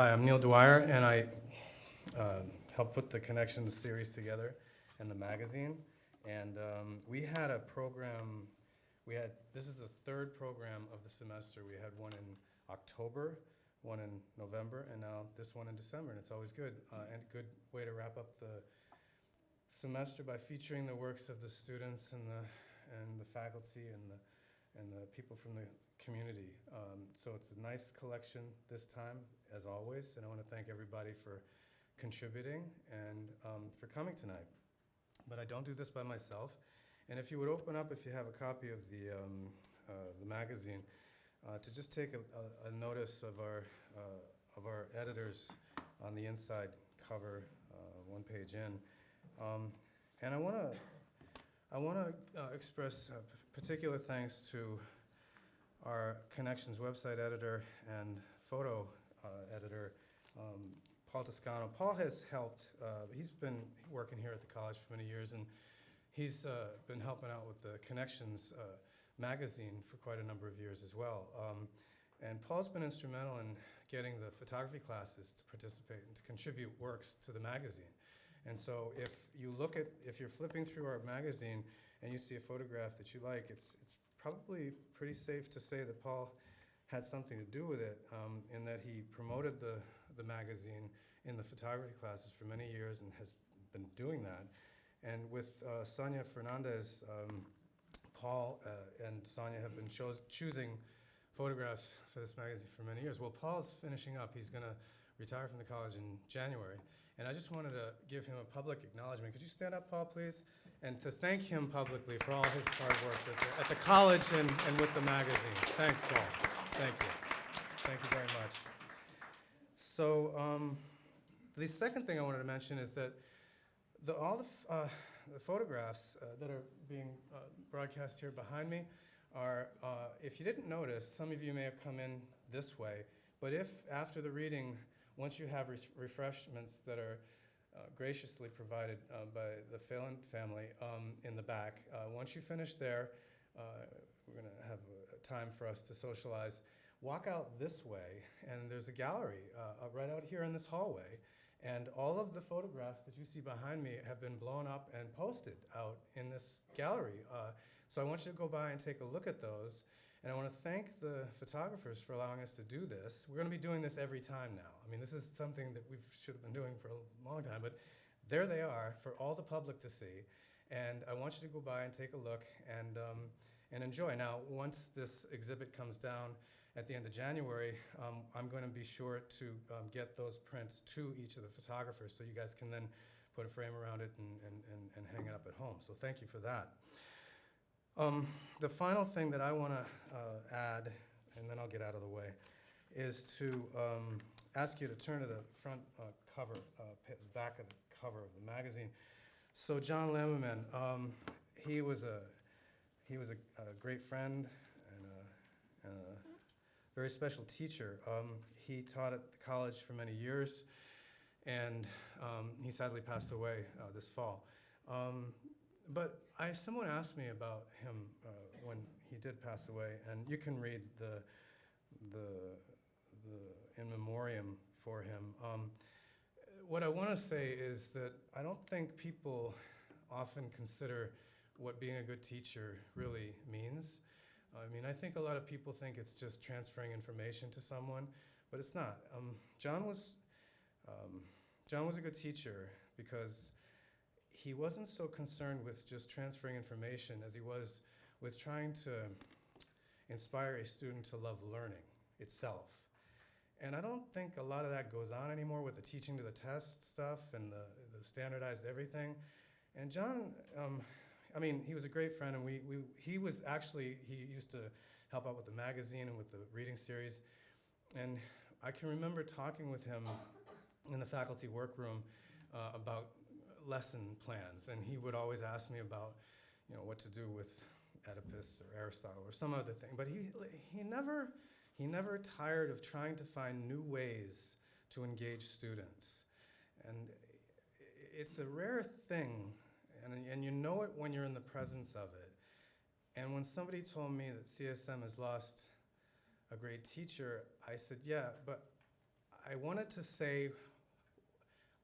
Hi, I'm Neil Dwyer, and I helped put the Connections series together and the magazine. And we had a program, this is the third program of the semester. We had one in October, one in November, and now this one in December, and it's always good. And a good way to wrap up the semester by featuring the works of the students and the faculty and the people from the community. So it's a nice collection this time, as always, and I want to thank everybody for contributing and for coming tonight. But I don't do this by myself. And if you would open up, if you have a copy of the magazine, to just take a notice of our editors on the inside cover, one page in. And I want to express particular thanks to our Connections website editor and photo editor, Paul Toscano. Paul has helped, he's been working here at the college for many years, and he's been helping out with the Connections magazine for quite a number of years as well. And Paul's been instrumental in getting the photography classes to participate and to contribute works to the magazine. And so if you're flipping through our magazine and you see a photograph that you like, it's probably pretty safe to say that Paul had something to do with it, in that he promoted the magazine in the photography classes for many years and has been doing that. And with Sonia Fernandez, Paul and Sonia have been choosing photographs for this magazine for many years. Well, Paul's finishing up. He's going to retire from the college in January. And I just wanted to give him a public acknowledgement. Could you stand up, Paul, please? And to thank him publicly for all his hard work at the college and with the magazine. Thanks, Paul. Thank you. Thank you very much. So the second thing I wanted to mention is that all the photographs that are being broadcast here behind me are, if you didn't notice, some of you may have come in this way, but if after the reading, once you have refreshments that are graciously provided by the Phelan family in the back, once you finish there, we're going to have a time for us to socialize. Walk out this way, and there's a gallery right out here in this hallway. And all of the photographs that you see behind me have been blown up and posted out in this gallery. So I want you to go by and take a look at those. And I want to thank the photographers for allowing us to do this. We're going to be doing this every time now. I mean, this is something that we should have been doing for a long time, but there they are for all the public to see. And I want you to go by and take a look and enjoy. Now, once this exhibit comes down at the end of January, I'm going to be sure to get those prints to each of the photographers so you guys can then put a frame around it and hang it up at home. So thank you for that. The final thing that I want to add, and then I'll get out of the way, is to ask you to turn to the front cover, back of the cover of the magazine. So John Lammerman, he was a great friend and a very special teacher. He taught at the college for many years, and he sadly passed away this fall. But someone asked me about him when he did pass away, and you can read the in memoriam for him. What I want to say is that I don't think people often consider what being a good teacher really means. I mean, I think a lot of people think it's just transferring information to someone, but it's not. John was a good teacher because he wasn't so concerned with just transferring information as he was with trying to inspire a student to love learning itself. And I don't think a lot of that goes on anymore with the teaching to the test stuff and the standardized everything. And John, I mean, he was a great friend, and he used to help out with the magazine and with the reading series. And I can remember talking with him in the faculty workroom about lesson plans, and he would always ask me about, what to do with Oedipus or Aristotle or some other thing. But he never tired of trying to find new ways to engage students. And it's a rare thing, and you know it when you're in the presence of it. And when somebody told me that CSM has lost a great teacher, I said, yeah, but I wanted to say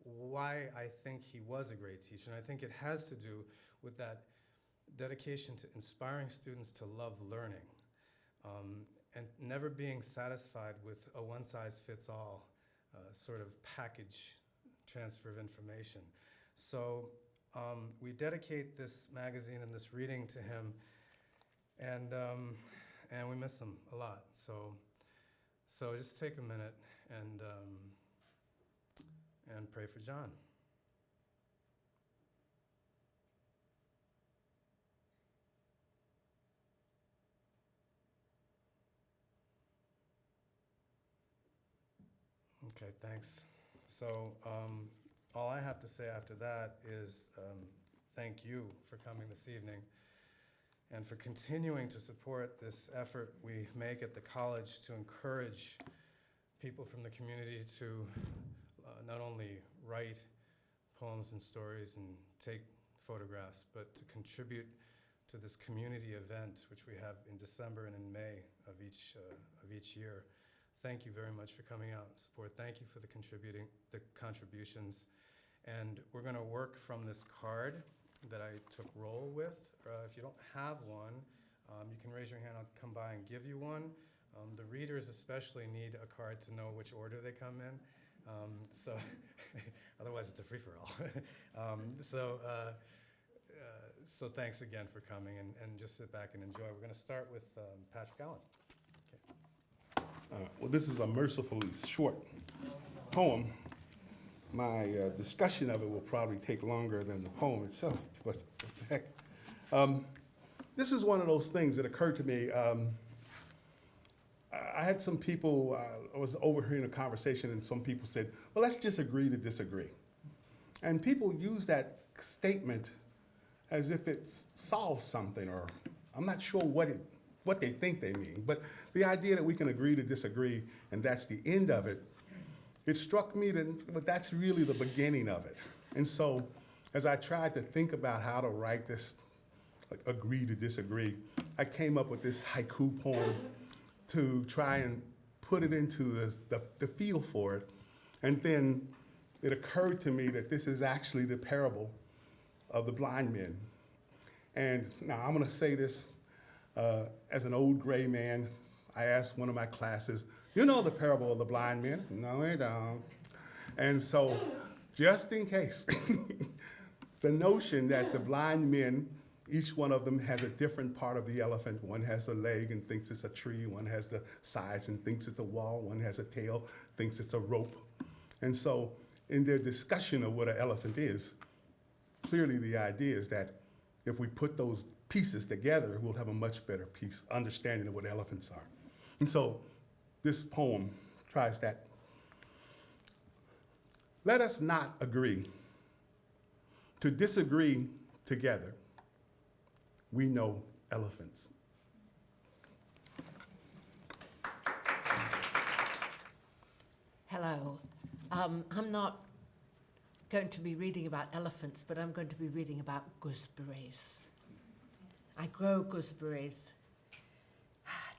why I think he was a great teacher, and I think it has to do with that dedication to inspiring students to love learning, and never being satisfied with a one-size-fits-all sort of package transfer of information. So we dedicate this magazine and this reading to him, and we miss him a lot. So just take a minute and pray for John. Okay, thanks. So all I have to say after that is thank you for coming this evening and for continuing to support this effort we make at the college to encourage people from the community to not only write poems and stories and take photographs, but to contribute to this community event, which we have in December and in May of each year. Thank you very much for coming out and support. Thank you for the contributions. And we're going to work from this card that I took roll with. If you don't have one, you can raise your hand. I'll come by and give you one. The readers especially need a card to know which order they come in. So otherwise it's a free-for-all. So thanks again for coming, and just sit back and enjoy. We're going to start with Patrick Allen. Well, this is a mercifully short poem. My discussion of it will probably take longer than the poem itself, but what the heck. This is one of those things that occurred to me. I had some people, I was overhearing a conversation, and some people said, well, let's just agree to disagree. And people use that statement as if it solves something, or I'm not sure what they think they mean. But the idea that we can agree to disagree, and that's the end of it, it struck me that that's really the beginning of it. And so as I tried to think about how to write this, like, agree to disagree, I came up with this haiku poem to try and put it into the feel for it. And then it occurred to me that this is actually the parable of the blind men. And now I'm gonna say this as an old gray man. I asked one of my classes, you know the parable of the blind men? No, I don't. And so, just in case, the notion that the blind men, each one of them has a different part of the elephant. One has a leg and thinks it's a tree. One has the sides and thinks it's a wall. One has a tail, thinks it's a rope. And so, in their discussion of what an elephant is, clearly the idea is that if we put those pieces together, we'll have a much better understanding of what elephants are. And so this poem tries that. Let us not agree to disagree together. We know elephants. Hello. I'm not going to be reading about elephants, but I'm going to be reading about gooseberries. I grow gooseberries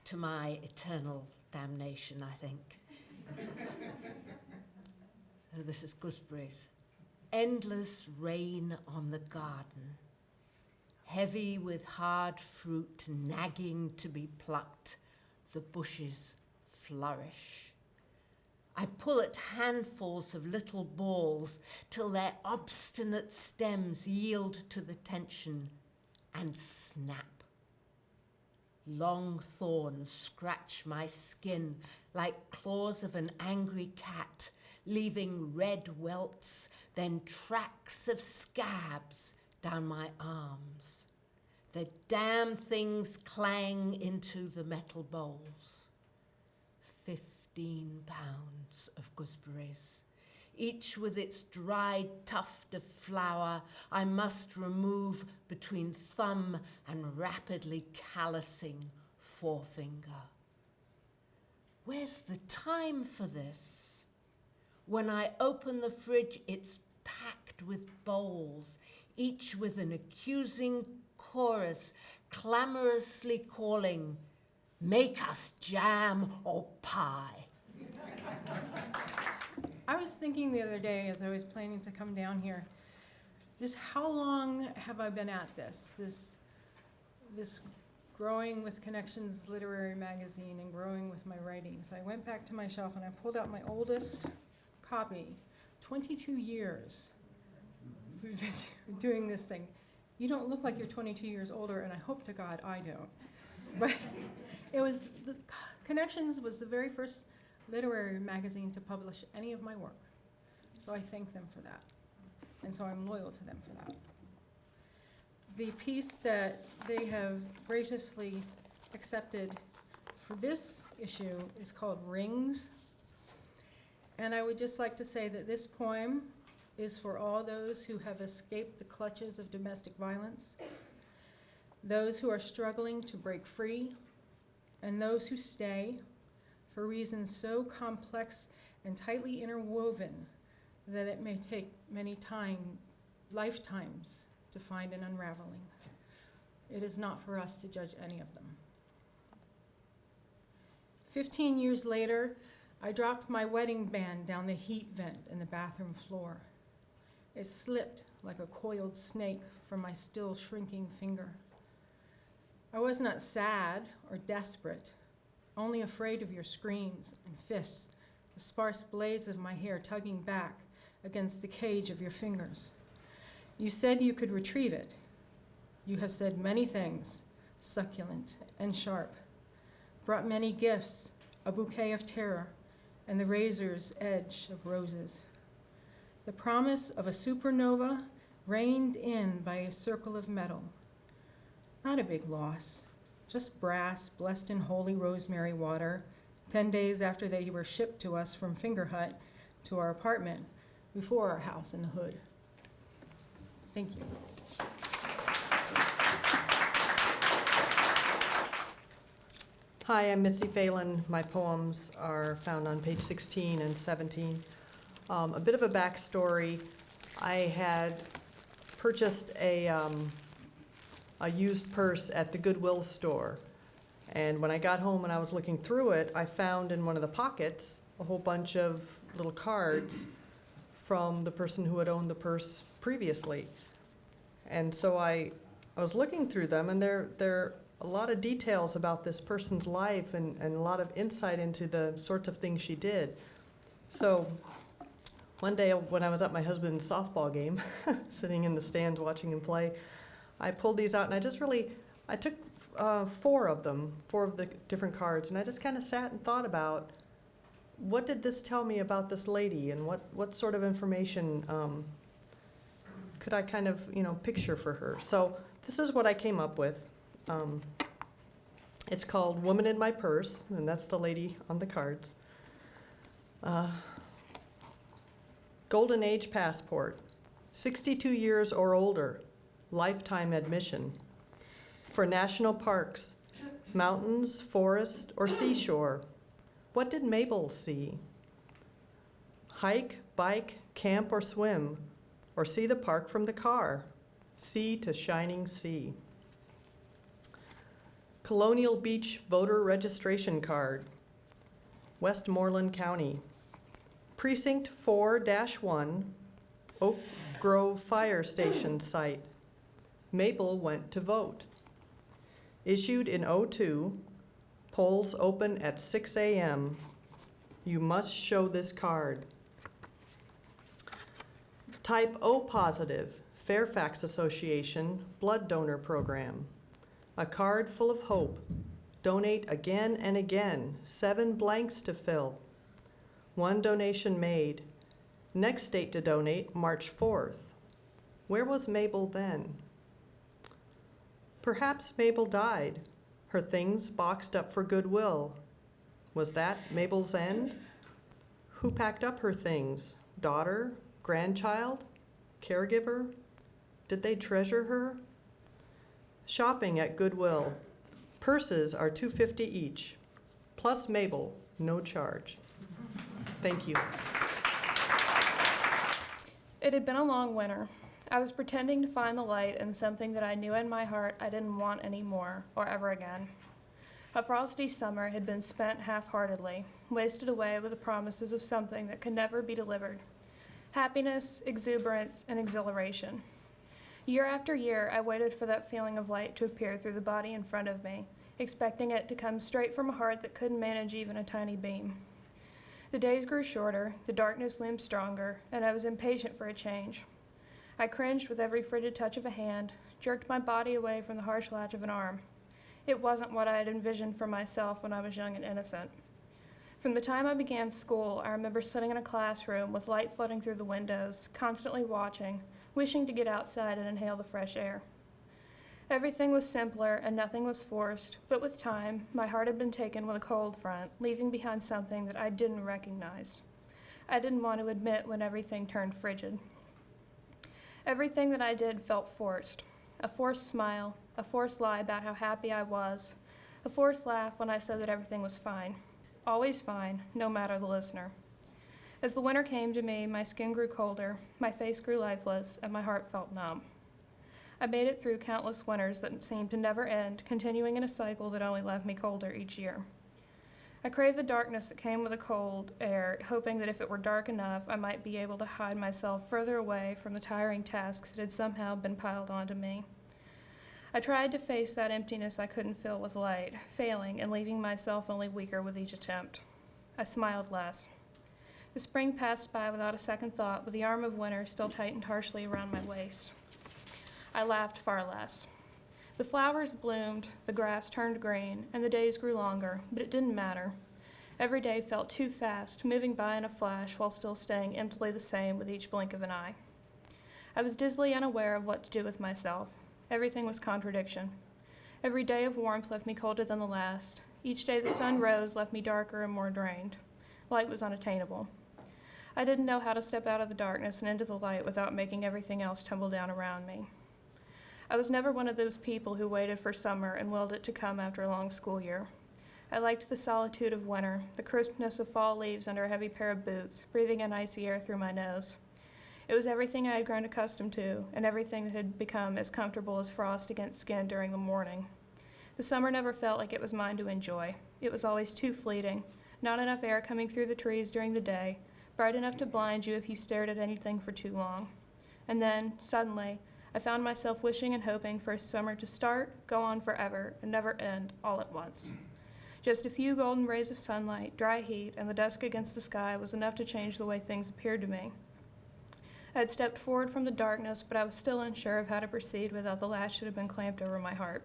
to my eternal damnation, I think. So this is gooseberries. Endless rain on the garden, heavy with hard fruit nagging to be plucked, the bushes flourish. I pull at handfuls of little balls till their obstinate stems yield to the tension and snap. Long thorns scratch my skin like claws of an angry cat, leaving red welts, then tracks of scabs down my arms. The damn things clang into the metal bowls. 15 pounds of gooseberries, each with its dried tuft of flour I must remove between thumb and rapidly callousing forefinger. Where's the time for this? When I open the fridge, it's packed with bowls, each with an accusing chorus clamorously calling, "Make us jam or pie." I was thinking the other day as I was planning to come down here, just how long have I been at this growing with Connections literary magazine and growing with my writing. So I went back to my shelf and I pulled out my oldest copy, 22 years we've been doing this thing. You don't look like you're 22 years older, and I hope to God I don't. But it was, Connections was the very first literary magazine to publish any of my work. So I thank them for that. And so I'm loyal to them for that. The piece that they have graciously accepted for this issue is called Rings. And I would just like to say that this poem is for all those who have escaped the clutches of domestic violence, those who are struggling to break free, and those who stay for reasons so complex and tightly interwoven that it may take many lifetimes to find an unraveling. It is not for us to judge any of them. 15 years later, I dropped my wedding band down the heat vent in the bathroom floor. It slipped like a coiled snake from my still shrinking finger. I was not sad or desperate, only afraid of your screams and fists, the sparse blades of my hair tugging back against the cage of your fingers. You said you could retrieve it. You have said many things, succulent and sharp, brought many gifts, a bouquet of terror, and the razor's edge of roses. The promise of a supernova reined in by a circle of metal. Not a big loss, just brass blessed in holy rosemary water, 10 days after they were shipped to us from Finger Hut to our apartment before our house in the hood. Thank you. Hi, I'm Mitzi Phelan. My poems are found on page 16 and 17. A bit of a backstory. I had purchased a used purse at the Goodwill store. And when I got home and I was looking through it, I found in one of the pockets a whole bunch of little cards from the person who had owned the purse previously. And so I was looking through them, and there are a lot of details about this person's life and a lot of insight into the sorts of things she did. So one day when I was at my husband's softball game, sitting in the stands watching him play, I pulled these out, and I took 4 of the different cards, and I just kind of sat and thought about, what did this tell me about this lady, and what sort of information could I kind of, picture for her? So this is what I came up with. It's called Woman in My Purse, and that's the lady on the cards. Golden Age passport, 62 years or older, lifetime admission. For national parks, mountains, forest, or seashore, what did Mabel see? Hike, bike, camp, or swim, or see the park from the car, sea to shining sea. Colonial Beach voter registration card, Westmoreland County. Precinct 4-1, Oak Grove Fire Station site. Mabel went to vote. Issued in '02, polls open at 6 a.m. You must show this card. Type O positive, Fairfax Association blood donor program. A card full of hope. Donate again and again, 7 blanks to fill. 1 donation made. Next date to donate, March 4th. Where was Mabel then? Perhaps Mabel died, her things boxed up for Goodwill. Was that Mabel's end? Who packed up her things? Daughter? Grandchild? Caregiver? Did they treasure her? Shopping at Goodwill. Purses are $2.50 each. Plus Mabel, no charge. Thank you. It had been a long winter. I was pretending to find the light in something that I knew in my heart I didn't want anymore or ever again. A frosty summer had been spent half-heartedly, wasted away with the promises of something that could never be delivered. Happiness, exuberance, and exhilaration. Year after year, I waited for that feeling of light to appear through the body in front of me, expecting it to come straight from a heart that couldn't manage even a tiny beam. The days grew shorter, the darkness loomed stronger, and I was impatient for a change. I cringed with every frigid touch of a hand, jerked my body away from the harsh latch of an arm. It wasn't what I had envisioned for myself when I was young and innocent. From the time I began school, I remember sitting in a classroom with light flooding through the windows, constantly watching, wishing to get outside and inhale the fresh air. Everything was simpler and nothing was forced, but with time, my heart had been taken with a cold front, leaving behind something that I didn't recognize. I didn't want to admit when everything turned frigid. Everything that I did felt forced. A forced smile, a forced lie about how happy I was, a forced laugh when I said that everything was fine. Always fine, no matter the listener. As the winter came to me, my skin grew colder, my face grew lifeless, and my heart felt numb. I made it through countless winters that seemed to never end, continuing in a cycle that only left me colder each year. I craved the darkness that came with the cold air, hoping that if it were dark enough, I might be able to hide myself further away from the tiring tasks that had somehow been piled onto me. I tried to face that emptiness I couldn't fill with light, failing and leaving myself only weaker with each attempt. I smiled less. The spring passed by without a second thought, with the arm of winter still tightened harshly around my waist. I laughed far less. The flowers bloomed, the grass turned green, and the days grew longer, but it didn't matter. Every day felt too fast, moving by in a flash while still staying emptily the same with each blink of an eye. I was dizzily unaware of what to do with myself. Everything was contradiction. Every day of warmth left me colder than the last. Each day the sun rose left me darker and more drained. Light was unattainable. I didn't know how to step out of the darkness and into the light without making everything else tumble down around me. I was never one of those people who waited for summer and willed it to come after a long school year. I liked the solitude of winter, the crispness of fall leaves under a heavy pair of boots, breathing in icy air through my nose. It was everything I had grown accustomed to, and everything that had become as comfortable as frost against skin during the morning. The summer never felt like it was mine to enjoy. It was always too fleeting, not enough air coming through the trees during the day, bright enough to blind you if you stared at anything for too long. And then, suddenly, I found myself wishing and hoping for a summer to start, go on forever, and never end all at once. Just a few golden rays of sunlight, dry heat, and the dusk against the sky was enough to change the way things appeared to me. I had stepped forward from the darkness, but I was still unsure of how to proceed without the latch that had been clamped over my heart.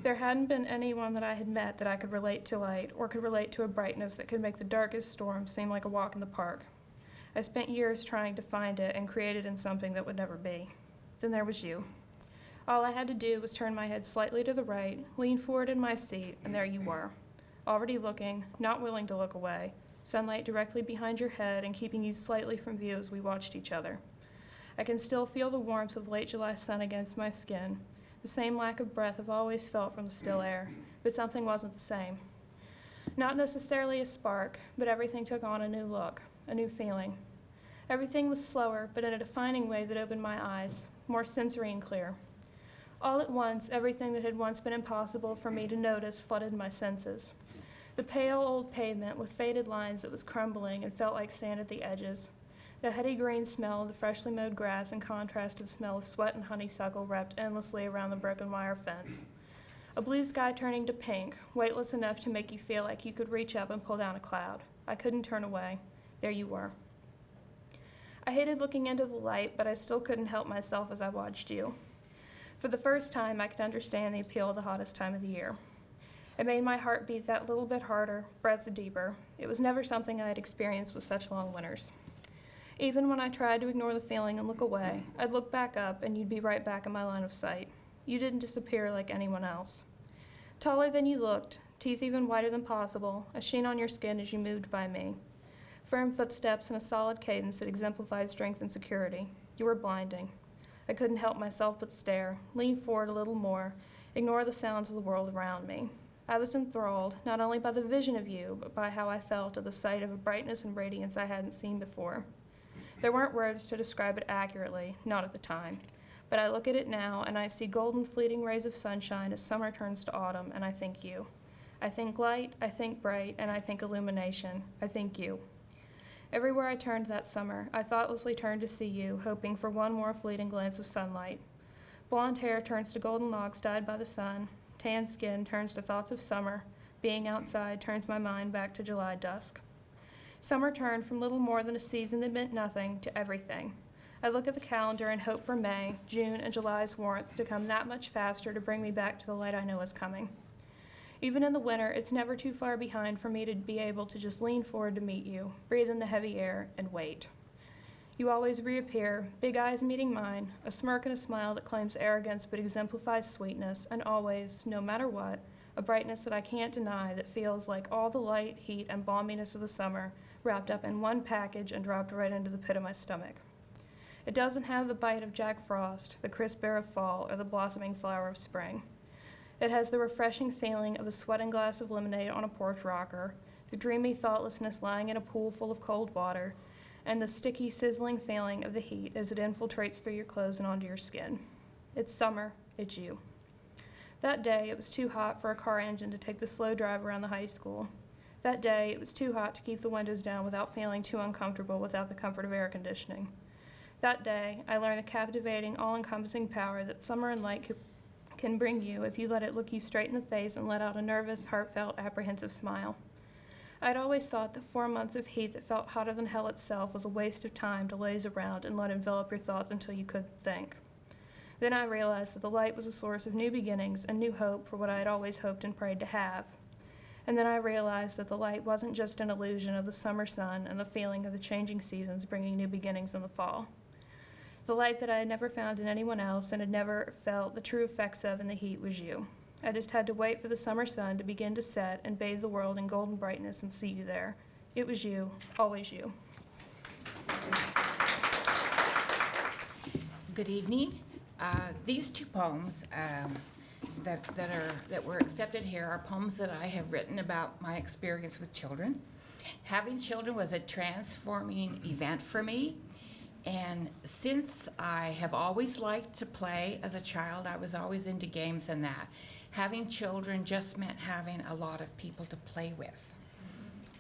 There hadn't been anyone that I had met that I could relate to light, or could relate to a brightness that could make the darkest storm seem like a walk in the park. I spent years trying to find it and create it in something that would never be. Then there was you. All I had to do was turn my head slightly to the right, lean forward in my seat, and there you were, already looking, not willing to look away, sunlight directly behind your head and keeping you slightly from view as we watched each other. I can still feel the warmth of late July sun against my skin, the same lack of breath I've always felt from the still air, but something wasn't the same. Not necessarily a spark, but everything took on a new look, a new feeling. Everything was slower, but in a defining way that opened my eyes, more sensory and clear. All at once, everything that had once been impossible for me to notice flooded my senses. The pale old pavement with faded lines that was crumbling and felt like sand at the edges. The heady green smell of the freshly mowed grass in contrast to the smell of sweat and honeysuckle wrapped endlessly around the broken wire fence. A blue sky turning to pink, weightless enough to make you feel like you could reach up and pull down a cloud. I couldn't turn away. There you were. I hated looking into the light, but I still couldn't help myself as I watched you. For the first time, I could understand the appeal of the hottest time of the year. It made my heart beat that little bit harder, breath deeper. It was never something I had experienced with such long winters. Even when I tried to ignore the feeling and look away, I'd look back up and you'd be right back in my line of sight. You didn't disappear like anyone else. Taller than you looked, teeth even whiter than possible, a sheen on your skin as you moved by me. Firm footsteps and a solid cadence that exemplified strength and security. You were blinding. I couldn't help myself but stare, lean forward a little more, ignore the sounds of the world around me. I was enthralled, not only by the vision of you, but by how I felt at the sight of a brightness and radiance I hadn't seen before. There weren't words to describe it accurately, not at the time, But I look at it now, and I see golden fleeting rays of sunshine as summer turns to autumn, and I think you. I think light, I think bright, and I think illumination. I think you. Everywhere I turned that summer, I thoughtlessly turned to see you, hoping for one more fleeting glance of sunlight. Blonde hair turns to golden locks dyed by the sun. Tan skin turns to thoughts of summer. Being outside turns my mind back to July dusk. Summer turned from little more than a season that meant nothing to everything. I look at the calendar and hope for May, June, and July's warmth to come that much faster to bring me back to the light I know is coming. Even in the winter, it's never too far behind for me to be able to just lean forward to meet you, breathe in the heavy air, and wait. You always reappear, big eyes meeting mine, a smirk and a smile that claims arrogance but exemplifies sweetness, and always, no matter what, a brightness that I can't deny that feels like all the light, heat, and balminess of the summer wrapped up in one package and dropped right into the pit of my stomach. It doesn't have the bite of Jack Frost, the crisp air of fall, or the blossoming flower of spring. It has the refreshing feeling of a sweating glass of lemonade on a porch rocker, the dreamy thoughtlessness lying in a pool full of cold water, and the sticky, sizzling feeling of the heat as it infiltrates through your clothes and onto your skin. It's summer, it's you. That day, it was too hot for a car engine to take the slow drive around the high school. That day, it was too hot to keep the windows down without feeling too uncomfortable without the comfort of air conditioning. That day, I learned the captivating, all-encompassing power that summer and light can bring you if you let it look you straight in the face and let out a nervous, heartfelt, apprehensive smile. I'd always thought that 4 months of heat that felt hotter than hell itself was a waste of time to laze around and let envelop your thoughts until you couldn't think. Then I realized that the light was a source of new beginnings and new hope for what I had always hoped and prayed to have. And then I realized that the light wasn't just an illusion of the summer sun and the feeling of the changing seasons bringing new beginnings in the fall. The light that I had never found in anyone else and had never felt the true effects of in the heat was you. I just had to wait for the summer sun to begin to set and bathe the world in golden brightness and see you there. It was you, always you. Good evening. These two poems that were accepted here are poems that I have written about my experience with children. Having children was a transforming event for me. And since I have always liked to play as a child, I was always into games and that. Having children just meant having a lot of people to play with.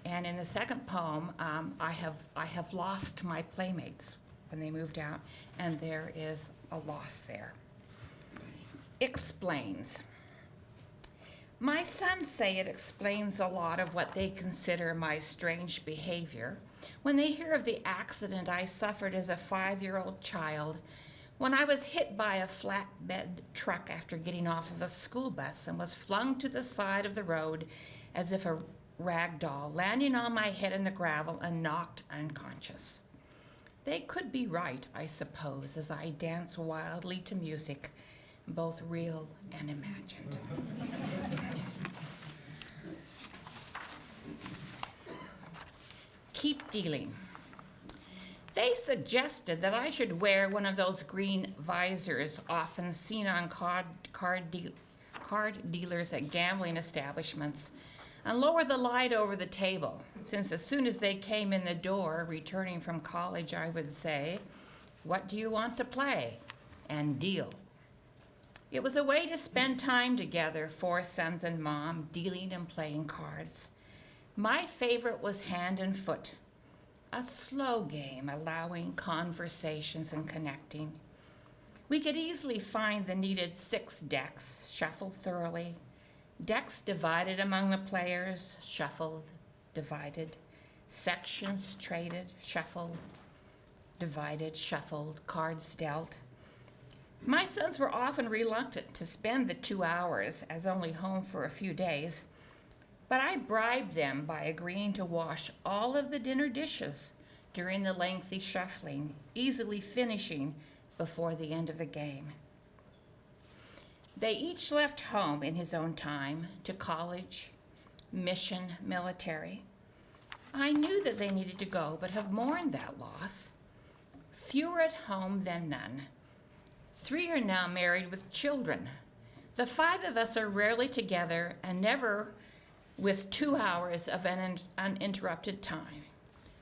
And in the second poem, I have lost my playmates when they moved out, and there is a loss there. Explains. My sons say it explains a lot of what they consider my strange behavior when they hear of the accident I suffered as a 5-year-old child when I was hit by a flatbed truck after getting off of a school bus and was flung to the side of the road as if a rag doll, landing on my head in the gravel and knocked unconscious. They could be right, I suppose, as I dance wildly to music, both real and imagined. Keep dealing. They suggested that I should wear one of those green visors often seen on card dealers at gambling establishments and lower the light over the table, since as soon as they came in the door, returning from college, I would say, "What do you want to play?" and deal. It was a way to spend time together, 4 sons and mom, dealing and playing cards. My favorite was hand and foot, a slow game allowing conversations and connecting. We could easily find the needed 6 decks, shuffled thoroughly, decks divided among the players, shuffled, divided, sections traded, shuffled, divided, shuffled, cards dealt. My sons were often reluctant to spend the 2 hours, as only home for a few days, but I bribed them by agreeing to wash all of the dinner dishes during the lengthy shuffling, easily finishing before the end of the game. They each left home in his own time, to college, mission, military. I knew that they needed to go, but have mourned that loss. Fewer at home than none. 3 are now married with children. The 5 of us are rarely together and never with 2 hours of uninterrupted time.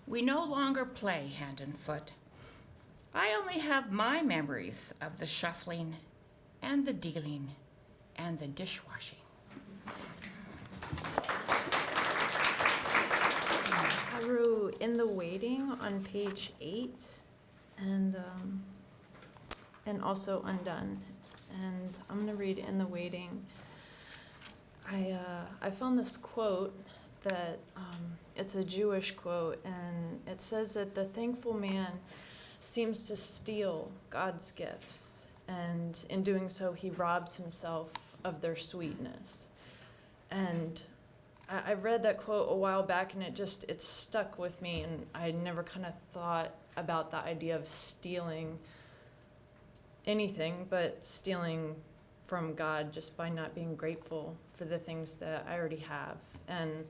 We no longer play hand and foot. I only have my memories of the shuffling and the dealing and the dishwashing. I wrote In the Waiting on page 8 and also Undone. And I'm going to read In the Waiting. I found this quote that it's a Jewish quote, and it says that the thankful man seems to steal God's gifts, and in doing so, he robs himself of their sweetness. And I read that quote a while back, and it stuck with me, and I never kind of thought about the idea of stealing anything, but stealing from God just by not being grateful for the things that I already have. And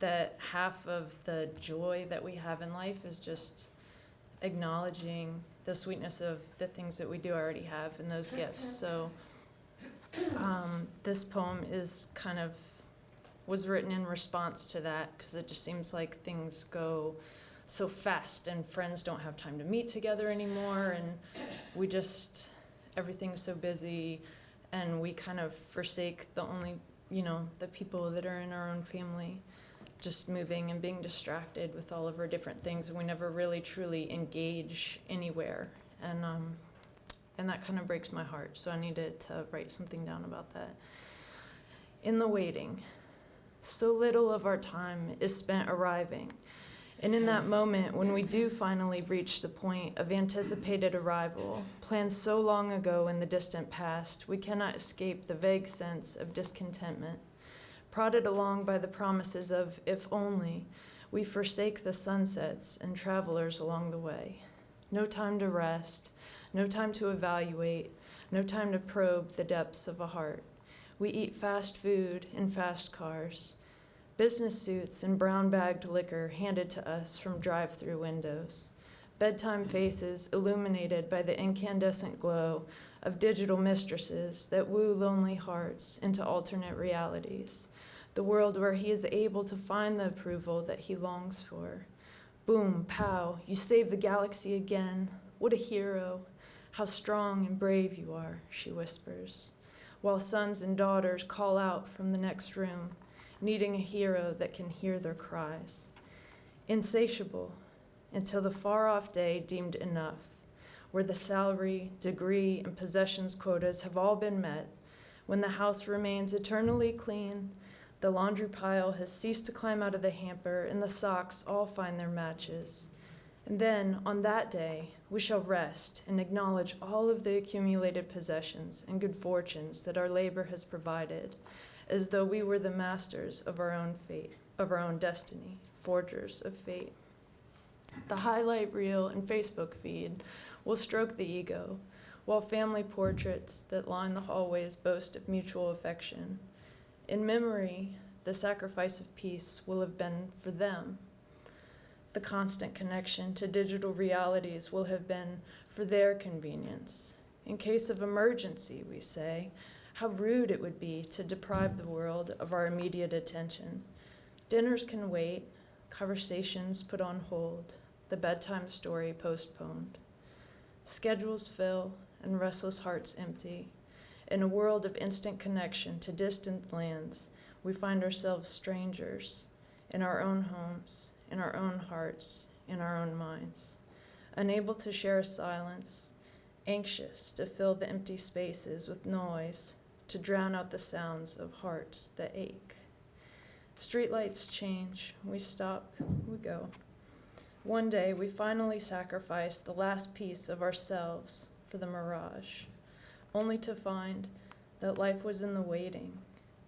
that half of the joy that we have in life is just acknowledging the sweetness of the things that we do already have and those gifts. So this poem was written in response to that, because it just seems like things go so fast and friends don't have time to meet together anymore, and everything's so busy, and we kind of forsake the people that are in our own family, just moving and being distracted with all of our different things, and we never really truly engage anywhere. And that kind of breaks my heart, so I needed to write something down about that. In the waiting, so little of our time is spent arriving. And in that moment, when we do finally reach the point of anticipated arrival, planned so long ago in the distant past, we cannot escape the vague sense of discontentment, prodded along by the promises of, if only, we forsake the sunsets and travelers along the way. No time to rest, no time to evaluate, no time to probe the depths of a heart. We eat fast food in fast cars, business suits and brown-bagged liquor handed to us from drive-through windows, bedtime faces illuminated by the incandescent glow of digital mistresses that woo lonely hearts into alternate realities, the world where he is able to find the approval that he longs for. Boom, pow, you saved the galaxy again. What a hero. How strong and brave you are, she whispers, while sons and daughters call out from the next room, needing a hero that can hear their cries. Insatiable, until the far-off day deemed enough, where the salary, degree, and possessions quotas have all been met, when the house remains eternally clean, the laundry pile has ceased to climb out of the hamper, and the socks all find their matches. And then, on that day, we shall rest and acknowledge all of the accumulated possessions and good fortunes that our labor has provided, as though we were the masters of our own fate, of our own destiny, forgers of fate. The highlight reel and Facebook feed will stroke the ego, while family portraits that line the hallways boast of mutual affection. In memory, the sacrifice of peace will have been for them. The constant connection to digital realities will have been for their convenience. In case of emergency, we say, how rude it would be to deprive the world of our immediate attention. Dinners can wait, conversations put on hold, the bedtime story postponed. Schedules fill and restless hearts empty. In a world of instant connection to distant lands, we find ourselves strangers in our own homes, in our own hearts, in our own minds, unable to share a silence, anxious to fill the empty spaces with noise, to drown out the sounds of hearts that ache. Streetlights change, we stop, we go. One day, we finally sacrifice the last piece of ourselves for the mirage, only to find that life was in the waiting,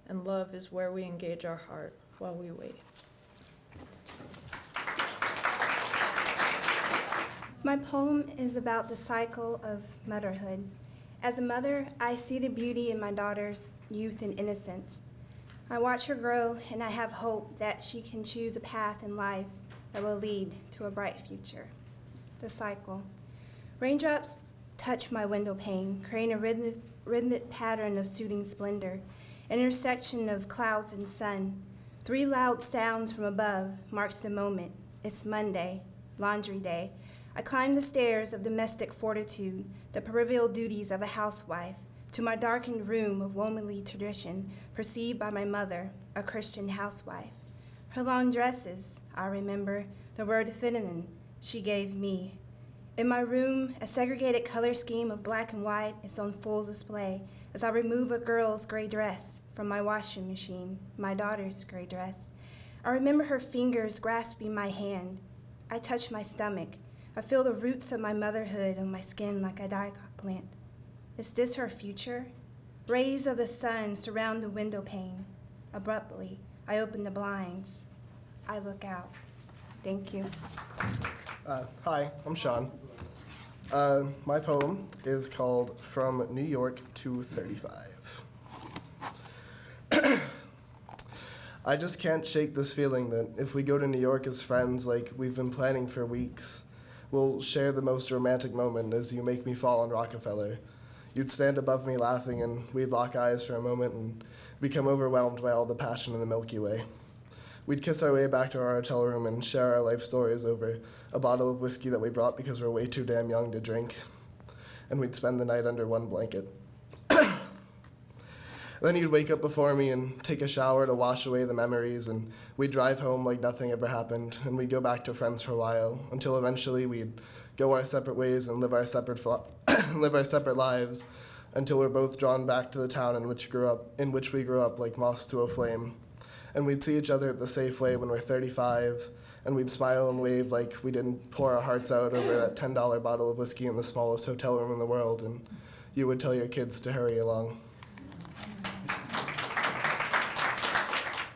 and love is where we engage our heart while we wait. My poem is about the cycle of motherhood. As a mother, I see the beauty in my daughter's youth and innocence. I watch her grow, and I have hope that she can choose a path in life that will lead to a bright future. The cycle. Raindrops touch my window pane, creating a rhythmic pattern of soothing splendor, an intersection of clouds and sun. 3 loud sounds from above marks the moment. It's Monday, laundry day. I climbed the stairs of domestic fortitude, the proverbial duties of a housewife, to my darkened room of womanly tradition, perceived by my mother, a Christian housewife. Her long dresses, I remember, the word feminine she gave me. In my room, a segregated color scheme of black and white is on full display as I remove a girl's gray dress from my washing machine, my daughter's gray dress. I remember her fingers grasping my hand. I touch my stomach. I feel the roots of my motherhood on my skin like a dicot plant. Is this her future? Rays of the sun surround the window pane. Abruptly, I open the blinds. I look out. Thank you. Hi, I'm Sean. My poem is called From New York to 35. I just can't shake this feeling that if we go to New York as friends like we've been planning for weeks, we'll share the most romantic moment as you make me fall on Rockefeller. You'd stand above me laughing and we'd lock eyes for a moment and become overwhelmed by all the passion in the Milky Way. We'd kiss our way back to our hotel room and share our life stories over a bottle of whiskey that we brought because we're way too damn young to drink. And we'd spend the night under one blanket. Then you'd wake up before me and take a shower to wash away the memories, and we'd drive home like nothing ever happened, and we'd go back to friends for a while, until eventually we'd go our separate ways and live our separate lives, until we're both drawn back to the town in which we grew up like moths to a flame. And we'd see each other at the Safeway when we're 35, and we'd smile and wave like we didn't pour our hearts out over that $10 bottle of whiskey in the smallest hotel room in the world, and you would tell your kids to hurry along.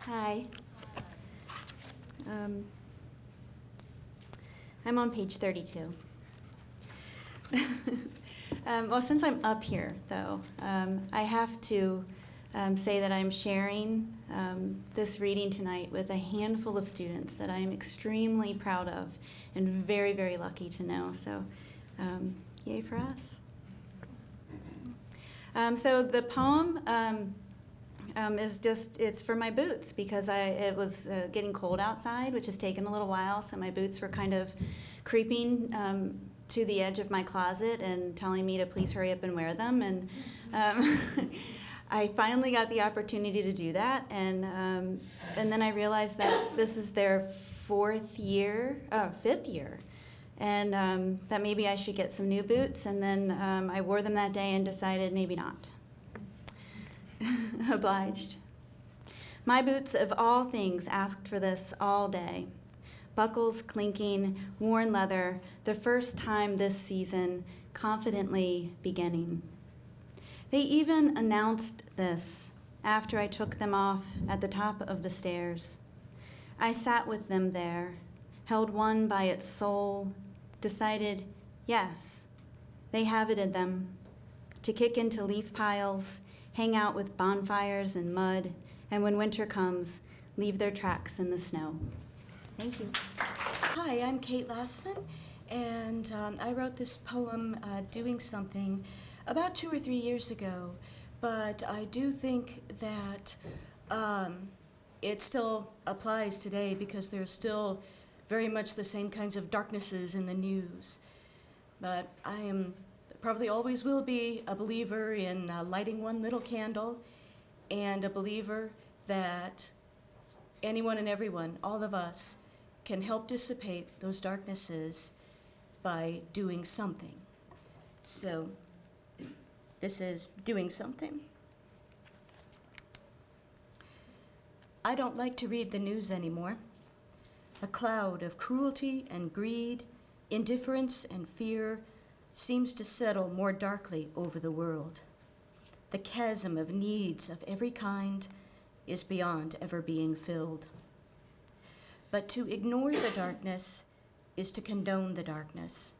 Hi. I'm on page 32. Well, since I'm up here, though, I have to say that I'm sharing this reading tonight with a handful of students that I am extremely proud of and very, very lucky to know. So, yay for us. So the poem it's for my boots because it was getting cold outside, which has taken a little while, so my boots were kind of creeping to the edge of my closet and telling me to please hurry up and wear them, and I finally got the opportunity to do that, and then I realized that this is their fifth year, and that maybe I should get some new boots, and then I wore them that day and decided maybe not. Obliged. My boots of all things asked for this all day. Buckles clinking, worn leather, the first time this season, confidently beginning. They even announced this after I took them off at the top of the stairs. I sat with them there, held one by its sole, decided, yes, they have it in them, to kick into leaf piles, hang out with bonfires and mud, and when winter comes, leave their tracks in the snow. Thank you. Hi, I'm Kate Lassman, and I wrote this poem, Doing Something, about 2 or 3 years ago, but I do think that it still applies today because there's still very much the same kinds of darknesses in the news. But I am probably always will be a believer in lighting one little candle, and a believer that anyone and everyone, all of us, can help dissipate those darknesses by doing something. So this is Doing Something. I don't like to read the news anymore. A cloud of cruelty and greed, indifference and fear seems to settle more darkly over the world. The chasm of needs of every kind is beyond ever being filled. But to ignore the darkness is to condone the darkness,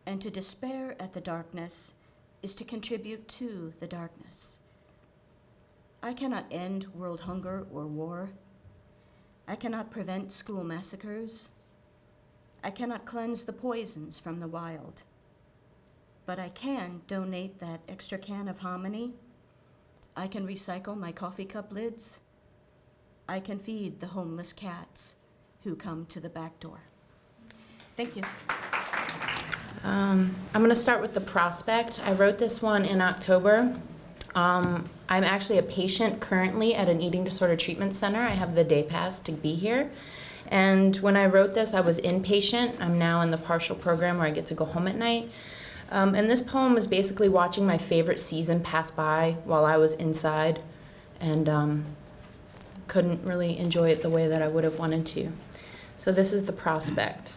and to despair at the darkness is to contribute to the darkness. I cannot end world hunger or war. I cannot prevent school massacres. I cannot cleanse the poisons from the wild. But I can donate that extra can of hominy. I can recycle my coffee cup lids. I can feed the homeless cats who come to the back door. Thank you. I'm going to start with the prospect. I wrote this one in October. I'm actually a patient currently at an eating disorder treatment center. I have the day pass to be here. And when I wrote this, I was inpatient. I'm now in the partial program where I get to go home at night. And this poem is basically watching my favorite season pass by while I was inside and couldn't really enjoy it the way that I would have wanted to. So this is the prospect.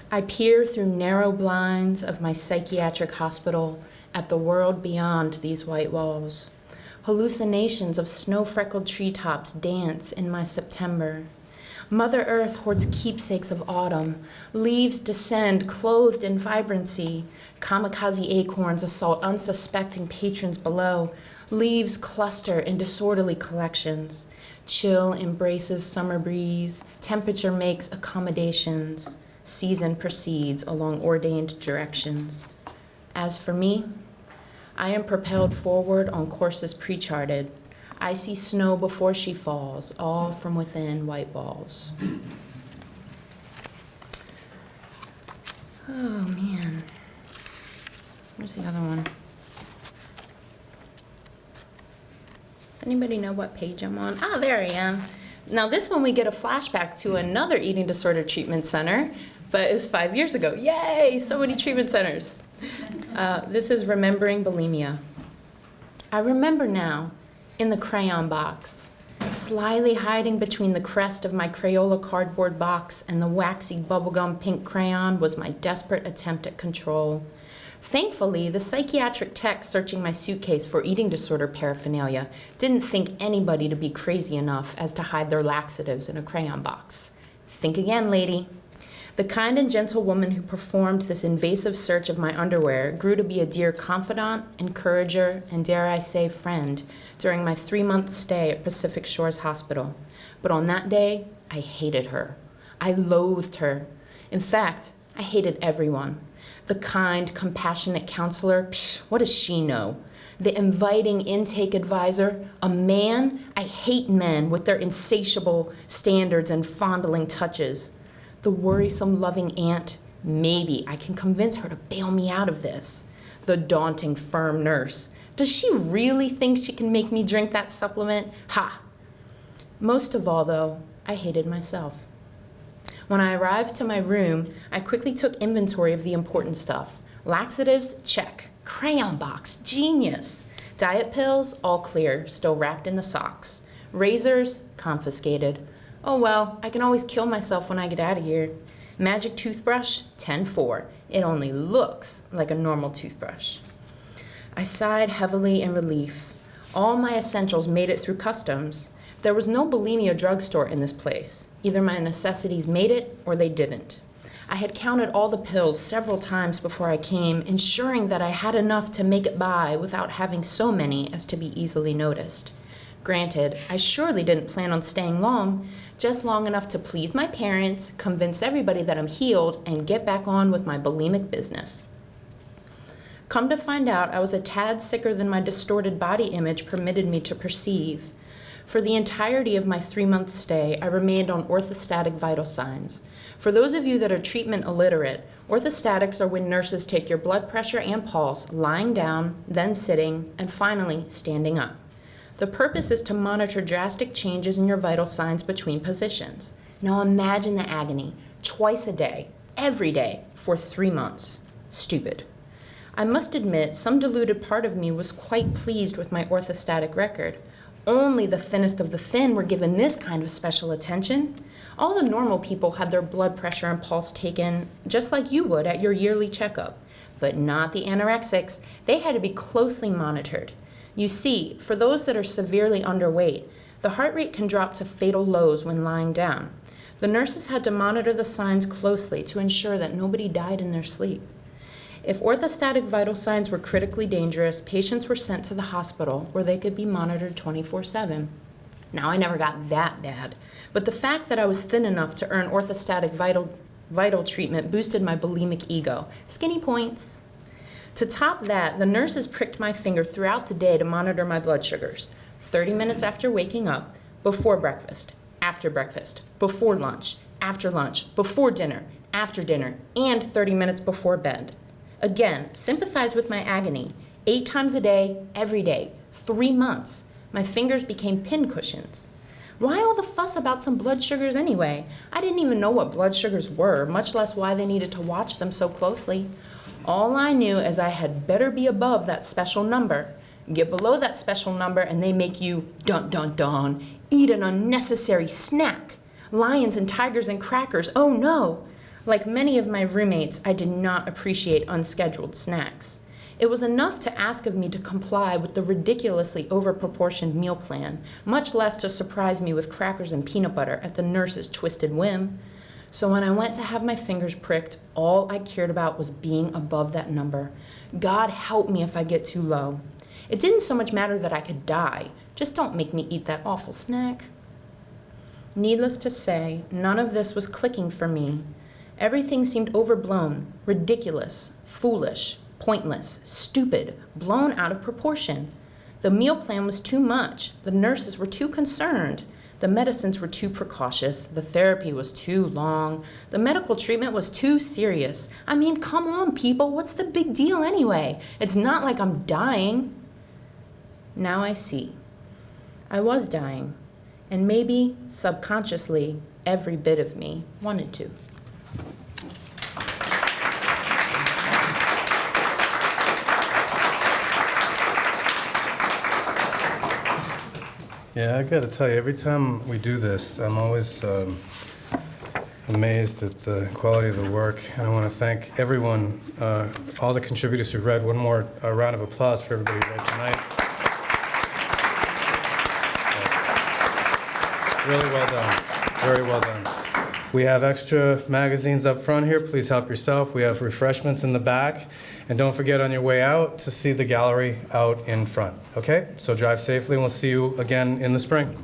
I peer through narrow blinds of my psychiatric hospital at the world beyond these white walls. Hallucinations of snow-freckled treetops dance in my September. Mother Earth hoards keepsakes of autumn. Leaves descend clothed in vibrancy. Kamikaze acorns assault unsuspecting patrons below. Leaves cluster in disorderly collections. Chill embraces summer breeze. Temperature makes accommodations. Season proceeds along ordained directions. As for me, I am propelled forward on courses pre-charted. I see snow before she falls, all from within white walls. Oh, man. Where's the other one? Does anybody know what page I'm on? Ah, there I am. Now this one we get a flashback to another eating disorder treatment center, but it was 5 years ago. Yay, so many treatment centers. This is Remembering Bulimia. I remember now, in the crayon box, slyly hiding between the crest of my Crayola cardboard box and the waxy bubblegum pink crayon was my desperate attempt at control. Thankfully, the psychiatric tech searching my suitcase for eating disorder paraphernalia didn't think anybody to be crazy enough as to hide their laxatives in a crayon box. Think again, lady. The kind and gentle woman who performed this invasive search of my underwear grew to be a dear confidant, encourager, and dare I say friend during my 3-month stay at Pacific Shores Hospital. But on that day, I hated her. I loathed her. In fact, I hated everyone. The kind, compassionate counselor, psh, what does she know? The inviting intake advisor, a man? I hate men with their insatiable standards and fondling touches. The worrisome, loving aunt, maybe I can convince her to bail me out of this. The daunting, firm nurse. Does she really think she can make me drink that supplement? Ha! Most of all, though, I hated myself. When I arrived to my room, I quickly took inventory of the important stuff. Laxatives, check. Crayon box, genius. Diet pills, all clear, still wrapped in the socks. Razors, confiscated. Oh well, I can always kill myself when I get out of here. Magic toothbrush, 10-4. It only looks like a normal toothbrush. I sighed heavily in relief. All my essentials made it through customs. There was no bulimia drugstore in this place. Either my necessities made it or they didn't. I had counted all the pills several times before I came, ensuring that I had enough to make it by without having so many as to be easily noticed. Granted, I surely didn't plan on staying long, just long enough to please my parents, convince everybody that I'm healed, and get back on with my bulimic business. Come to find out, I was a tad sicker than my distorted body image permitted me to perceive. For the entirety of my 3-month stay, I remained on orthostatic vital signs. For those of you that are treatment illiterate, orthostatics are when nurses take your blood pressure and pulse, lying down, then sitting, and finally standing up. The purpose is to monitor drastic changes in your vital signs between positions. Now imagine the agony, twice a day, every day, for 3 months. Stupid. I must admit, some deluded part of me was quite pleased with my orthostatic record. Only the thinnest of the thin were given this kind of special attention. All the normal people had their blood pressure and pulse taken just like you would at your yearly checkup. But not the anorexics. They had to be closely monitored. You see, for those that are severely underweight, the heart rate can drop to fatal lows when lying down. The nurses had to monitor the signs closely to ensure that nobody died in their sleep. If orthostatic vital signs were critically dangerous, patients were sent to the hospital where they could be monitored 24/7. Now, I never got that bad, but the fact that I was thin enough to earn orthostatic vital treatment boosted my bulimic ego. Skinny points. To top that, the nurses pricked my finger throughout the day to monitor my blood sugars. 30 minutes after waking up, before breakfast, after breakfast, before lunch, after lunch, before dinner, after dinner, and 30 minutes before bed. Again, sympathize with my agony. 8 times a day, every day, 3 months. My fingers became pincushions. Why all the fuss about some blood sugars anyway? I didn't even know what blood sugars were, much less why they needed to watch them so closely. All I knew is I had better be above that special number. Get below that special number and they make you, dun dun dun, eat an unnecessary snack. Lions and tigers and crackers, oh no! Like many of my roommates, I did not appreciate unscheduled snacks. It was enough to ask of me to comply with the ridiculously overproportioned meal plan, much less to surprise me with crackers and peanut butter at the nurse's twisted whim. So when I went to have my fingers pricked, all I cared about was being above that number. God help me if I get too low. It didn't so much matter that I could die, just don't make me eat that awful snack. Needless to say, none of this was clicking for me. Everything seemed overblown, ridiculous, foolish, pointless, stupid, blown out of proportion. The meal plan was too much. The nurses were too concerned. The medicines were too precautious. The therapy was too long. The medical treatment was too serious. I mean, come on, people. What's the big deal anyway? It's not like I'm dying. Now I see. I was dying. And maybe, subconsciously, every bit of me wanted to. Yeah, I gotta tell you, every time we do this, I'm always amazed at the quality of the work. And I want to thank everyone, all the contributors who read. One more round of applause for everybody who read tonight. Really well done. Very well done. We have extra magazines up front here. Please help yourself. We have refreshments in the back. And don't forget on your way out to see the gallery out in front. Okay? So drive safely, and we'll see you again in the spring.